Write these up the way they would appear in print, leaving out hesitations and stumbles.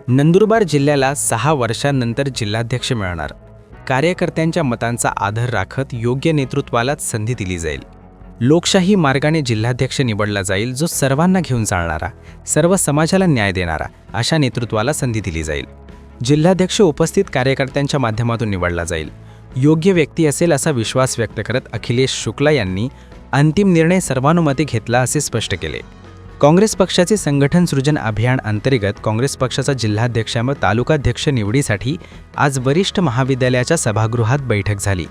नंदुरबार जिल्ह्याला 6 वर्षांनंतर जिल्हाध्यक्ष मिळणार. कार्यकर्त्यांच्या मतांचा आदर राखत योग्य नेतृत्वालाच संधी दिली जाईल. लोकशाही मार्गाने जिल्हाध्यक्ष निवडला जाईल, जो सर्वांना घेऊन चालणारा, सर्व समाजाला न्याय देणारा अशा नेतृत्वाला संधी दिली जाईल. जिल्हाध्यक्ष उपस्थित कार्यकर्त्यांच्या माध्यमातून निवडला जाईल. योग्य व्यक्ती असेल असा विश्वास व्यक्त करत अखिलेश शुक्ला यांनी अंतिम निर्णय सर्वानुमते घेतला असे स्पष्ट केले. काँग्रेस पक्षाचे संघटन सृजन अभियान अंतर्गत काँग्रेस पक्षाचा जिल्हाध्यक्ष व तालुकाध्यक्ष निवडीसाठी आज वरिष्ठ महाविद्यालयाच्या सभागृहात बैठक झाली.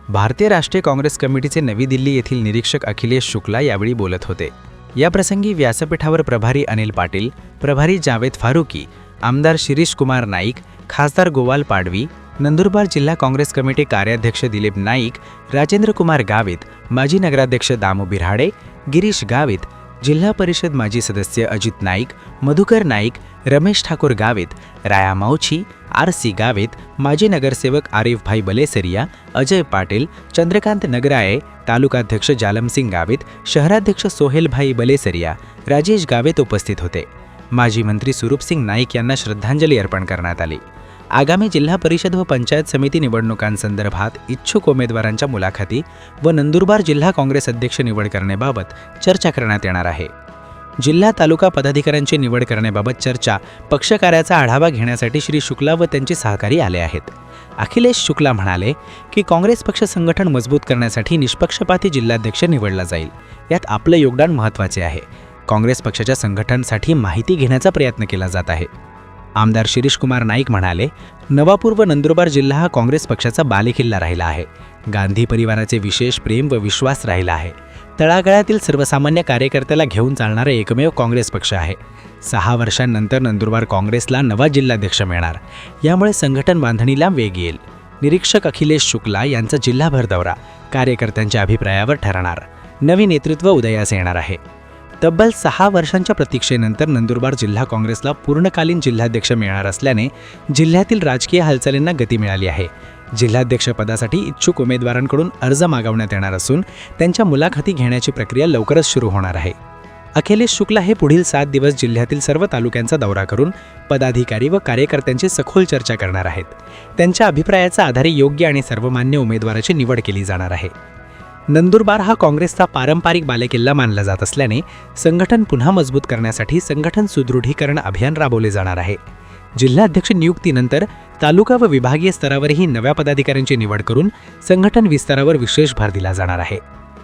भारतीय राष्ट्रीय काँग्रेस कमिटीचे नवी दिल्ली येथील निरीक्षक अखिलेश शुक्ला यावेळी बोलत होते. याप्रसंगी व्यासपीठावर प्रभारी अनिल पाटील, प्रभारी जावेद फारुकी, आमदार शिरीष कुमार नाईक, खासदार गोवाल पाडवी, नंदुरबार जिल्हा काँग्रेस कमिटी कार्याध्यक्ष दिलीप नाईक, राजेंद्र कुमार गावित, माजी नगराध्यक्ष दामू बिऱ्हाडे, गिरीश गावित, जिल्हा परिषद माजी सदस्य अजित नाईक, मधुकर नाईक, रमेश ठाकूर गावित, राया माऊची, आर.सी. गावित, माजी नगरसेवक आरिफभाई बलेसरिया, अजय पाटील, चंद्रकांत नगराळे, तालुकाध्यक्ष जालमसिंग गावित, शहराध्यक्ष सोहेलभाई बलेसरिया, राजेश गावित उपस्थित होते. माजी मंत्री सुरूपसिंग नाईक यांना श्रद्धांजली अर्पण करण्यात आली. आगामी जिल्हा परिषद व पंचायत समिती निवडणुकांसंदर्भात इच्छुक उमेदवारांच्या मुलाखती व नंदुरबार जिल्हा काँग्रेस अध्यक्ष निवड करण्याबाबत चर्चा करण्यात येणार आहे. जिल्हा तालुका पदाधिकाऱ्यांची निवड करण्याबाबत चर्चा, पक्षकार्याचा आढावा घेण्यासाठी श्री शुक्ला व त्यांचे सहकारी आले आहेत. अखिलेश शुक्ला म्हणाले की काँग्रेस पक्ष संघटन मजबूत करण्यासाठी निष्पक्षपाती जिल्हाध्यक्ष निवडला जाईल. यात आपलं योगदान महत्त्वाचे आहे. काँग्रेस पक्षाच्या संघटनासाठी माहिती घेण्याचा प्रयत्न केला जात आहे. आमदार शिरीष कुमार नाईक म्हणाले, नवापूर व नंदुरबार जिल्हा हा काँग्रेस पक्षाचा बालेकिल्ला राहिला आहे. गांधी परिवाराचे विशेष प्रेम व विश्वास राहिला आहे. तळागाळातील सर्वसामान्य कार्यकर्त्याला घेऊन चालणारा एकमेव काँग्रेस पक्ष आहे. 6 वर्षांनंतर नंदुरबार काँग्रेसला नवा जिल्हाध्यक्ष मिळणार. यामुळे संघटन बांधणीला वेग येईल. निरीक्षक अखिलेश शुक्ला यांचा जिल्हाभर दौरा कार्यकर्त्यांच्या अभिप्रायावर ठरणार. नवे नेतृत्व उदयास येणार आहे. तब्बल 6 वर्षांच्या प्रतीक्षेनंतर नंदुरबार जिल्हा काँग्रेसला पूर्णकालीन जिल्हाध्यक्ष मिळणार असल्याने जिल्ह्यातील राजकीय हालचालींना गती मिळाली आहे. जिल्हाध्यक्षपदासाठी इच्छुक उमेदवारांकडून अर्ज मागवण्यात येणार असून त्यांच्या मुलाखती घेण्याची प्रक्रिया लवकरच सुरू होणार आहे. अखिलेश शुक्ला हे पुढील 7 दिवस जिल्ह्यातील सर्व तालुक्यांचा दौरा करून पदाधिकारी व कार्यकर्त्यांची सखोल चर्चा करणार आहेत. त्यांच्या अभिप्रायाच्या आधारे योग्य आणि सर्वमान्य उमेदवाराची निवड केली जाणार आहे. नंदुरबार हा काँग्रेसचा पारंपरिक बालेकिल्ला मानला जात असल्याने संघटन पुन्हा मजबूत करण्यासाठी संघटन सुदृढीकरण अभियान राबवले जाणार आहे. जिल्हाध्यक्ष नियुक्तीनंतर तालुका व विभागीय स्तरावरही नव्या पदाधिकाऱ्यांची निवड करून संघटन विस्तारावर विशेष भर दिला जाणार आहे.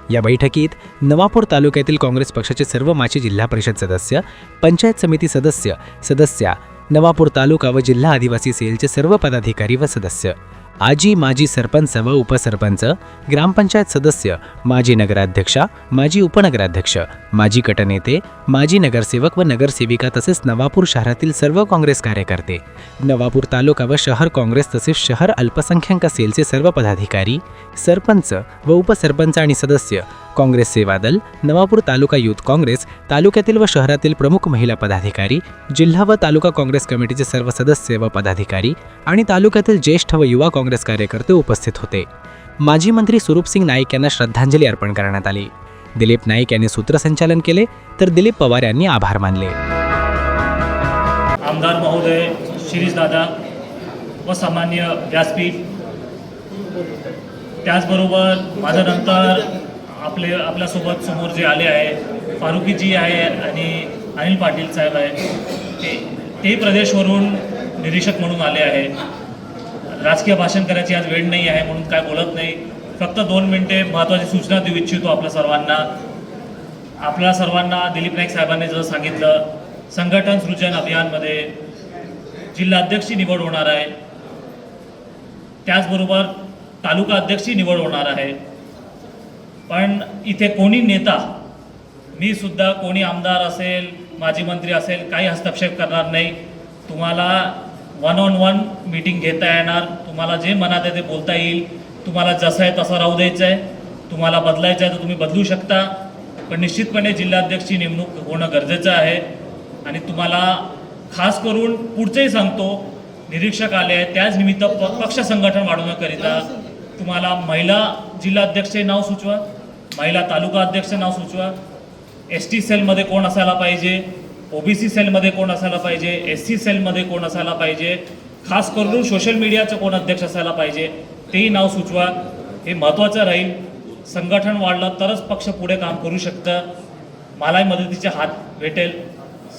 या बैठकीत नवापूर तालुक्यातील काँग्रेस पक्षाचे सर्व माजी जिल्हा परिषद सदस्य, पंचायत समिती सदस्या, नवापूर तालुका व जिल्हा आदिवासी सेलचे सर्व पदाधिकारी व सदस्य, आजी माजी सरपंच व उपसरपंच, ग्रामपंचायत सदस्य, माजी नगराध्यक्षा, माजी उपनगराध्यक्ष, माजी गटनेते, माजी नगरसेवक व नगरसेविका तसेच नवापूर शहरातील सर्व काँग्रेस कार्यकर्ते, नवापूर तालुका व शहर काँग्रेस तसेच शहर अल्पसंख्याक सेलचे सर्व पदाधिकारी, सरपंच व उपसरपंच आणि सदस्य, काँग्रेस सेवा दल, नवापूर तालुका युथ काँग्रेस, तालुक्यातील व शहरातील प्रमुख महिला पदाधिकारी, जिल्हा व तालुका काँग्रेस कमिटीचे सर्व सदस्य व पदाधिकारी आणि तालुक्यातील ज्येष्ठ व युवा काँग्रेस कार्यकर्ते उपस्थित होते. माजी मंत्री सुरूपसिंग नाईक यांना श्रद्धांजली अर्पण करण्यात आली. दिलीप नाईक यांनी सूत्रसंचालन केले तर दिलीप पवार यांनी आभार मानले. आमदार महोदय शिरीष दादा व सामान्य व्यासपीठ, त्याचबरोबर माझ्यानंतर आपल्यासोबत समोर जे आले आहे फारुकीजी आहे आणि अनिल पाटील साहेब आहे, ते प्रदेशवरून निरीक्षक म्हणून आले आहे. राजकीय भाषण करायची आज वेळ नाही आहे म्हणून काय बोलत नाही. फक्त 2 मिनिटे महत्त्वाची सूचना देऊ इच्छितो आपल्या सर्वांना. दिलीप नाईक साहेबांनी जसं सांगितलं, संघटन सृजन अभियानमध्ये जिल्हाध्यक्षी निवड होणार आहे. त्याचबरोबर तालुका अध्यक्षी निवड होणार आहे. पण इथे कोणी नेता, मी सुद्धा, कोणी आमदार असेल, माजी मंत्री असेल, काही हस्तक्षेप करणार नाही. तुम्हाला 1-on-1 मीटिंग घेता येणार. तुम्हाला जे मनात आहे ते बोलता येईल. तुम्हाला जसं आहे तसं राहू द्यायचं आहे. तुम्हाला बदलायचं आहे तर तुम्ही बदलू शकता. पण निश्चितपणे जिल्हाध्यक्षची नेमणूक होणं गरजेचं आहे. आणि तुम्हाला खास करून पुढचंही सांगतो, निरीक्षक आले आहेत त्याच निमित्त पक्ष संघटन वाढवण्याकरिता तुम्हाला महिला जिल्हाध्यक्षचे नाव सुचवा, महिला तालुका अध्यक्ष नाव सुचवा, ST सेलमध्ये कोण असायला पाहिजे, OBC सेलमध्ये कोण असायला पाहिजे, SC सेलमध्ये कोण असायला पाहिजे, खास करून सोशल मीडियाचं कोण अध्यक्ष असायला पाहिजे, तेही नाव सुचवा. हे महत्त्वाचं राहील. संघटन वाढलं तरच पक्ष पुढे काम करू शकतं. मलाही मदतीचे हात भेटेल.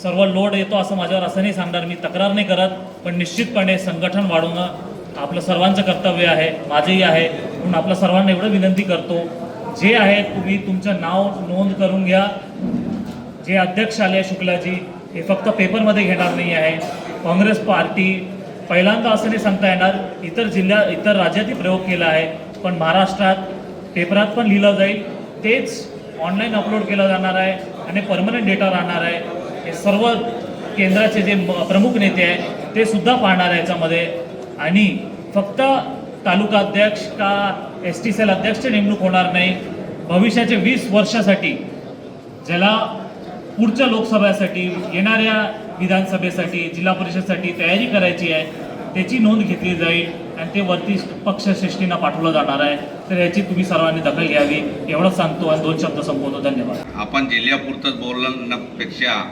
सर्व लोड येतो असं माझ्यावर असं नाही सांगणार, मी तक्रार नाही करत, पण निश्चितपणे संघटन वाढवणं आपलं सर्वांचं कर्तव्य आहे, माझंही आहे. म्हणून आपल्या सर्वांना एवढं विनंती करतो, जे आहे तुम्ही तुमचं नाव नोंद करून घ्या. जे अध्यक्ष आले शुक्लाजी, हे फक्त पेपरमध्ये घेणार नाही आहे. काँग्रेस पार्टी पहिल्यांदा असं नाही सांगता येणार, इतर राज्यातही प्रयोग केला आहे, पण महाराष्ट्रात पेपरात पण लिहिलं जाईल, तेच ऑनलाईन अपलोड केलं जाणार आहे आणि परमनंट डेटा राहणार आहे. हे सर्व केंद्राचे जे प्रमुख नेते आहेत ते सुद्धा पाहणार आहे याच्यामध्ये. आणि फक्त तालुका अध्यक्ष का ST सेल अध्यक्ष नेमणूक होणार नाही. भविष्याचे 20 वर्षासाठी, ज्याला पुढच्या लोकसभेसाठी, येणाऱ्या विधानसभेसाठी, जिल्हा परिषदसाठी तयारी करायची आहे, त्याची नोंद घेतली जाईल आणि ते वरती पक्षश्रेष्ठींना पाठवलं जाणार आहे. तर याची तुम्ही सर्वांनी दखल घ्यावी, एवढंच सांगतो आणि 2 शब्द संपवतो. धन्यवाद. आपण जिल्ह्यापुरतंच बोलण्यापेक्षा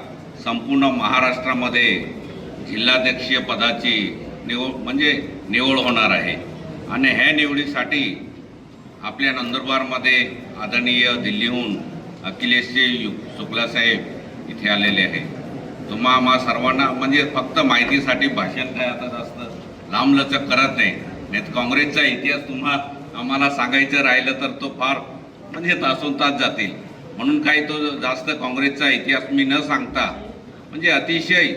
संपूर्ण महाराष्ट्रामध्ये जिल्हाध्यक्षीय पदाची निवड होणार आहे. आणि ह्या निवडीसाठी आपल्या नंदुरबारमध्ये आदरणीय दिल्लीहून अखिलेशजी शुक्लासाहेब इथे आलेले आहे. आम्हा सर्वांना फक्त माहितीसाठी भाषण काय आता जास्त लांबलचक करत नाही. काँग्रेसचा इतिहास आम्हाला सांगायचं राहिलं तर तो फार तासून तास जातील. म्हणून काही तो जास्त काँग्रेसचा इतिहास मी न सांगता अतिशय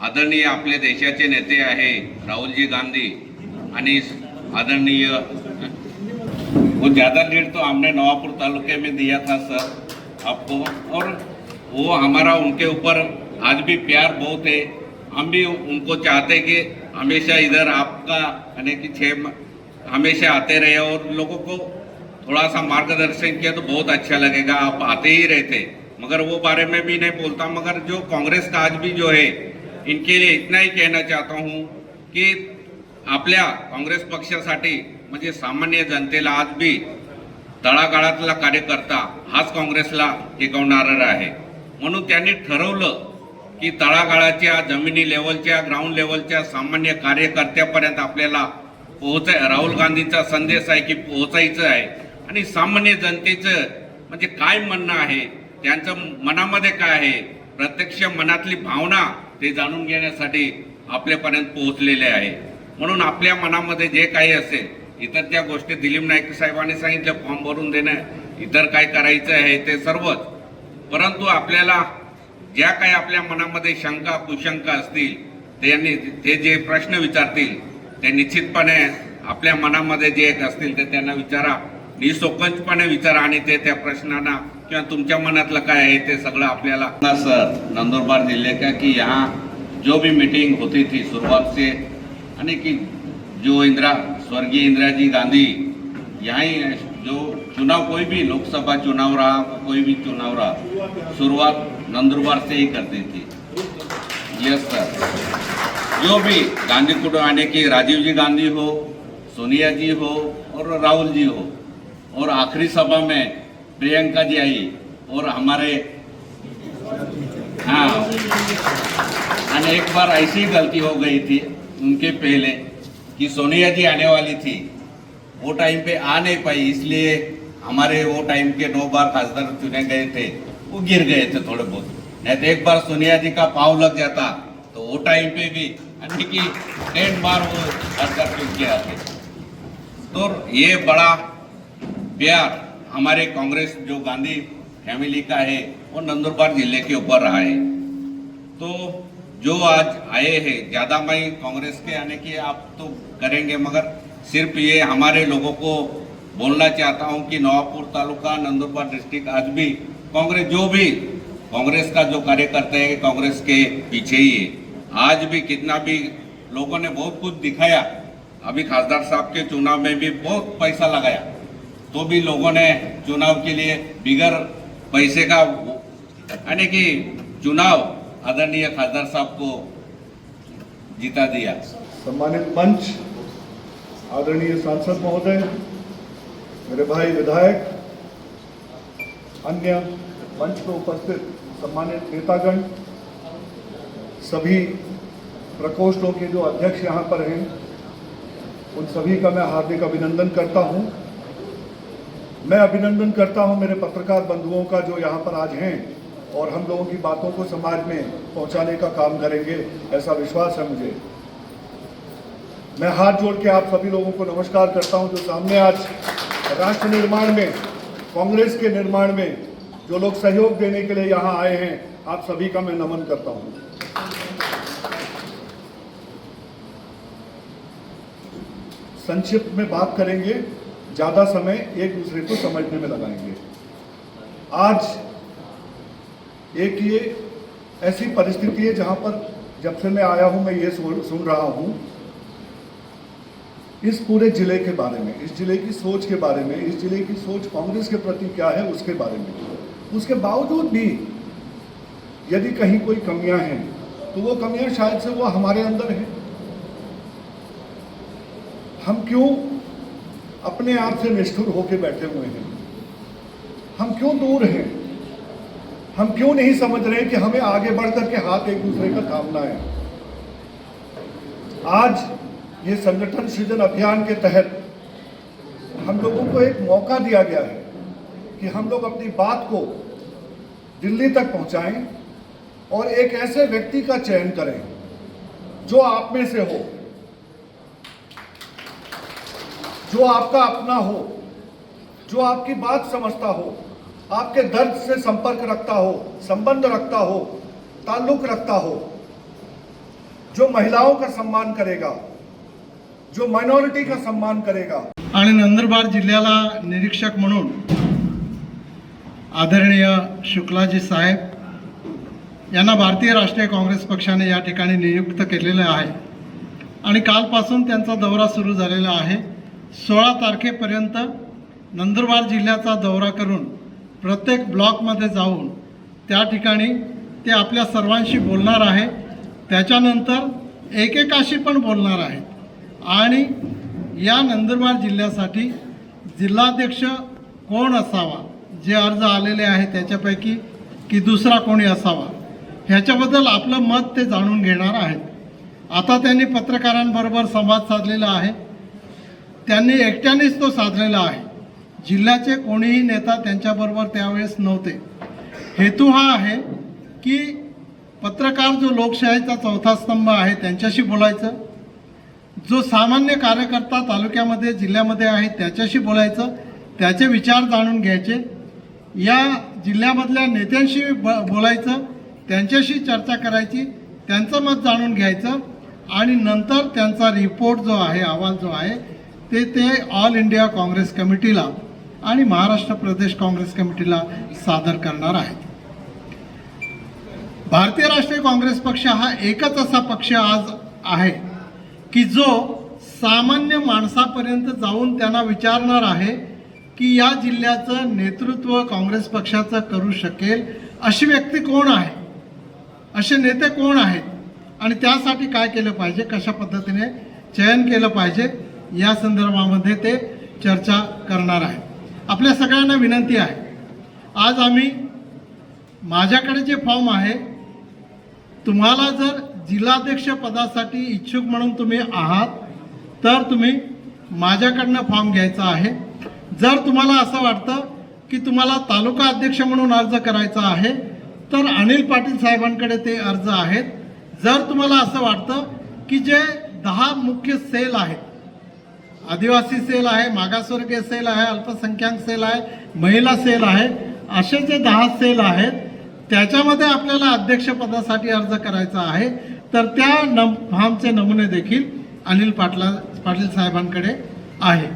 आदरणीय आपले देशाचे नेते आहे राहुलजी गांधी आणि आदरणीय वो ज़्यादा लीड तो हमने नवापुर तालुके में दिया था सर आपको, और वो हमारा उनके ऊपर आज भी प्यार बहुत है. हम भी उनको चाहते कि हमेशा इधर आपका यानी कि हमेशा आते रहे और लोगों को थोड़ा सा मार्गदर्शन किया तो बहुत अच्छा लगेगा. आप आते ही रहते, मगर वो बारे में भी नहीं बोलता. मगर जो कांग्रेस का आज भी जो है, इनके लिए इतना ही कहना चाहता हूँ की आपल्या काँग्रेस पक्षासाठी सामान्य जनतेला आज भी तळागाळातला कार्यकर्ता हाच काँग्रेसला टिकवणारा आहे. म्हणून त्यांनी ठरवलं की तळागाळाच्या जमिनी लेवलच्या ग्राउंड लेवलच्या सामान्य कार्यकर्त्यापर्यंत आपल्याला राहुल गांधींचा संदेश आहे की पोहोचायचं आहे. आणि सामान्य जनतेचं काय म्हणणं आहे, त्यांचं मनामध्ये काय आहे, प्रत्यक्ष मनातली भावना ते जाणून घेण्यासाठी आपल्यापर्यंत पोहोचलेले आहे. म्हणून आपल्या मनामध्ये जे काही असेल, इतर त्या गोष्टी दिलीप नाईक साहेबांनी सांगितलं, फॉर्म भरून देणं, इतर काय करायचं आहे ते सर्वच. परंतु आपल्याला ज्या काही आपल्या मनामध्ये शंका कुशंका असतील, ते जे प्रश्न विचारतील ते निश्चितपणे आपल्या मनामध्ये जे एक असतील ते त्यांना विचारा, निसंकोचपणे विचारा आणि ते त्या प्रश्नांना किंवा तुमच्या मनातलं काय आहे ते सगळं आपल्याला. सर नंदुरबार जिले का कि यहाँ जो भी मीटिंग होती थी शुरुआत से, यानी कि जो स्वर्गीय इंदिरा जी गांधी यहाँ जो चुनाव, कोई भी लोकसभा चुनाव रहा, कोई भी चुनाव रहा, शुरुआत नंदुरबार से ही करती थी. यस सर, जो भी गांधी कुटुंब यानी कि राजीव जी गांधी हो, सोनिया जी हो और राहुल जी हो, और आखिरी सभा में प्रियंका जी आई और हमारे और एक बार ऐसी गलती हो गई थी उनके पहले कि सोनिया जी आने वाली थी, वो टाइम पे आ नहीं पाई, इसलिए हमारे वो टाइम के 9 बार खासदार चुने गए थे, वो गिर गए थे थोड़े बहुत. नहीं तो एक बार सोनिया जी का पाव लग जाता तो वो टाइम पे भी यानी कि 10 बार वो खासदार चुन के आते. तो ये बड़ा प्यार हमारे कांग्रेस जो गांधी फैमिली का है वो नंदुरबार जिले के ऊपर रहा है. तो जो आज आए हैं, ज़्यादा मैं कांग्रेस के आने की आप तो करेंगे, मगर सिर्फ ये हमारे लोगों को बोलना चाहता हूँ कि नवापुर तालुका नंदुरबार डिस्ट्रिक्ट आज भी कांग्रेस, जो भी कांग्रेस का जो कार्यकर्ता है कांग्रेस के पीछे ही है. आज भी कितना भी लोगों ने बहुत कुछ दिखाया, अभी खासदार साहब के चुनाव में भी बहुत पैसा लगाया, तो भी लोगों ने चुनाव के लिए बिगर पैसे का यानी कि चुनाव आदरणीय खासदार साहब को जीता दिया. सम्मानित मंच, आदरणीय सांसद महोदय, मेरे भाई विधायक, अन्य मंच पर उपस्थित सम्मानित नेतागण, सभी प्रकोष्ठों के जो अध्यक्ष यहाँ पर हैं उन सभी का मैं हार्दिक अभिनंदन करता हूँ। मैं अभिनंदन करता हूँ मेरे पत्रकार बंधुओं का जो यहाँ पर आज हैं और हम लोगों की बातों को समाज में पहुँचाने का काम करेंगे, ऐसा विश्वास है मुझे। मैं हाथ जोड़ के आप सभी लोगों को नमस्कार करता हूँ जो सामने आज राष्ट्र निर्माण में, कांग्रेस के निर्माण में जो लोग सहयोग देने के लिए यहाँ आए हैं, आप सभी का मैं नमन करता हूँ। संक्षिप्त में बात करेंगे, ज़्यादा समय एक दूसरे को समझने में लगाएंगे। आज एक ये ऐसी परिस्थिति है जहाँ पर जब से मैं आया हूँ मैं ये सुन रहा हूँ इस पूरे जिले के बारे में, इस जिले की सोच के बारे में, इस जिले की सोच कांग्रेस के प्रति क्या है उसके बारे में। उसके बावजूद भी यदि कहीं कोई कमियां हैं तो वो कमियां शायद से वो हमारे अंदर हैं। हम क्यों अपने आप से निष्ठुर होकर बैठे हुए हैं? हम क्यों दूर हैं? हम क्यों नहीं समझ रहे कि हमें आगे बढ़कर के हाथ एक दूसरे का थामना है? आज ये संगठन सृजन अभियान के तहत हम लोगों को एक मौका दिया गया है कि हम लोग अपनी बात को दिल्ली तक पहुंचाएं और एक ऐसे व्यक्ति का चयन करें जो आप में से हो, जो आपका अपना हो, जो आपकी बात समझता हो, आपके दर्द से संपर्क रखता हो, संबंध रखता हो, ताल्लुक रखता हो, जो महिलाओं का सम्मान करेगा, जो माइनॉरिटी का सम्मान करेगा। आणि नंदुरबार जिल्ह्याला निरीक्षक म्हणून आदरणीय शुक्लाजी साहेब यांना भारतीय राष्ट्रीय काँग्रेस पक्षाने या ठिकाणी नियुक्त केलेले आहे आणि कालपासून त्यांचा दौरा सुरू झालेला आहे। 16 तारखेपर्यंत नंदुरबार जिल्ह्याचा दौरा करून प्रत्येक ब्लॉकमध्ये जाऊन त्या ठिकाणी ते आपल्या सर्वांशी बोलणार आहे। त्याच्यानंतर एकेकाशी पण बोलणार आहेत आणि या नंदुरबार जिल्ह्यासाठी जिल्हाध्यक्ष कोण असावा, जे अर्ज आलेले आहेत त्याच्यापैकी की दुसरा कोणी असावा ह्याच्याबद्दल आपलं मत ते जाणून घेणार आहेत। आता त्यांनी पत्रकारांबरोबर संवाद साधलेला आहे, त्यांनी एकट्यानेच तो साधलेला आहे। जिल्ह्याचे कोणीही नेता त्यांच्याबरोबर त्यावेळेस नव्हते। हेतू हा आहे की पत्रकार जो लोकशाहीचा चौथा स्तंभ आहे त्यांच्याशी बोलायचं, जो सामान्य कार्यकर्ता तालुक्यामध्ये जिल्ह्यामध्ये आहे त्याच्याशी बोलायचं, त्याचे विचार जाणून घ्यायचे, या जिल्ह्यामधल्या नेत्यांशी बोलायचं, त्यांच्याशी चर्चा करायची, त्यांचं मत जाणून घ्यायचं आणि नंतर त्यांचा रिपोर्ट जो आहे, अहवाल जो आहे ते ऑल इंडिया काँग्रेस कमिटीला आणि महाराष्ट्र प्रदेश काँग्रेस कमिटीला सादर करणार आहेत। भारतीय राष्ट्रीय काँग्रेस पक्ष हा एकच असा पक्ष आज आहे की जो सामान्य माणसापर्यंत जाऊन त्यांना विचारणार आहे की या जिल्ह्याचं नेतृत्व काँग्रेस पक्षाचं करू शकेल अशी व्यक्ती कोण आहे, असे नेते कोण आहेत आणि त्यासाठी काय केलं पाहिजे, कशा पद्धतीने चयन केलं पाहिजे या संदर्भामध्ये ते चर्चा करणार आहे। आपल्या सगळ्यांना विनंती आहे, आज आम्ही माझ्याकडे जे फॉर्म आहे, तुम्हाला जर जिल्हाध्यक्ष पदासाठी इच्छुक म्हणून तुम्ही आहात तर तुम्ही माझ्याकडनं फॉर्म घ्यायचा आहे। जर तुम्हाला असं वाटतं की तुम्हाला तालुका अध्यक्ष म्हणून अर्ज करायचा आहे तर अनिल पाटील साहेबांकडे ते अर्ज आहेत। जर तुम्हाला असं वाटतं की जे 10 मुख्य सेल आहेत, आदिवासी सेल आहे, मागासवर्गीय सेल आहे, अल्पसंख्याक सेल आहे, महिला सेल आहे, असे जे 10 सेल आहेत त्याच्यामध्ये आपल्याला अध्यक्षपदासाठी अर्ज करायचा आहे तर त्या फॉर्मचे नमुने देखील अनिल पाटील साहेबांकडे आहे।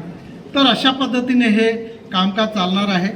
तर अशा पद्धतीने हे कामकाज चालणार आहे।